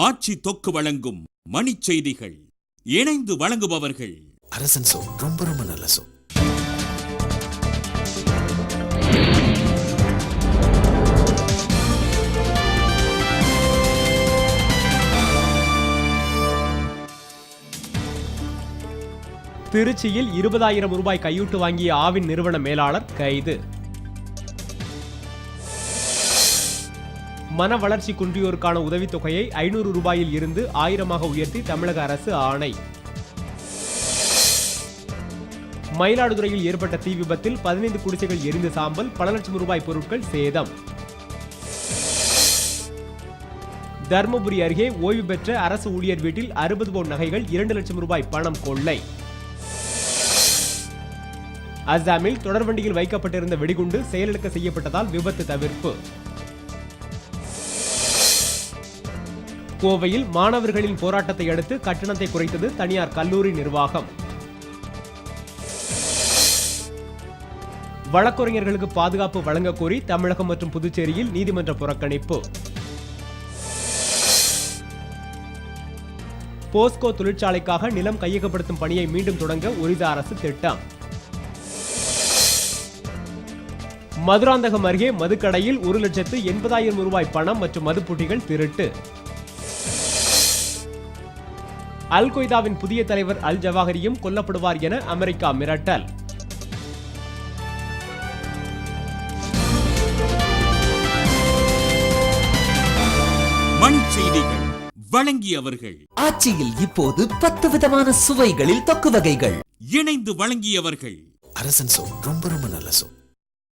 ஆட்சி தொக்கு வழங்கும் மணிச் செய்திகள். இணைந்து வழங்குபவர்கள் அரசன் சோ. ரொம்ப ரொம்ப நல்ல சோ. திருச்சியில் 20,000 ரூபாய் கையூட்டு வாங்கிய ஆவின் நிறுவன மேலாளர் கைது. மன வளர்ச்சி குன்றியோருக்கான உதவித்தொகையை 500 ரூபாயில் இருந்து 1000 உயர்த்தி தமிழக அரசு ஆணை. மயிலாடுதுறையில் ஏற்பட்ட தீ விபத்தில் 15 குடிசைகள் எரிந்து சாம்பல், பல லட்சம் ரூபாய் பொருட்கள் சேதம். தர்மபுரி அருகே ஓய்வு பெற்ற அரசு ஊழியர் வீட்டில் 60 பவுன் நகைகள், 2 லட்சம் ரூபாய் பணம் கொள்ளை. அஸ்ஸாமில் தொடர்வண்டியில் வைக்கப்பட்டிருந்த வெடிகுண்டு செயலிழக்க செய்யப்பட்டதால் விபத்து தவிர்ப்பு. கோவையில் மாணவர்களின் போராட்டத்தை அடுத்து கட்டணத்தை குறைத்தது தனியார் கல்லூரி நிர்வாகம். வழக்கறிஞர்களுக்கு பாதுகாப்பு வழங்க கோரி தமிழகம் மற்றும் புதுச்சேரியில் நீதிமன்ற புறக்கணிப்பு. போஸ்கோ தொழிற்சாலைக்காக நிலம் கையகப்படுத்தும் பணியை மீண்டும் தொடங்க ஒரிசா அரசு திட்டம். மதுராந்தகம் அருகே மதுக்கடையில் 1,80,000 ரூபாய் பணம் மற்றும் மதுப்புட்டிகள் திருட்டு. அல் கொய்தாவின் புதிய தலைவர் அல் ஜவாஹரியும் கொல்லப்படுவார் என அமெரிக்கா மிரட்டல். மணிச் செய்திகள் வழங்கியவர்கள். ஆட்சியில் இப்போது 10 விதமான சுவைகளில் தொக்கு வகைகள். இணைந்து வழங்கியவர்கள் அரசன் சோ. ரொம்ப ரொம்ப நல்ல சோ.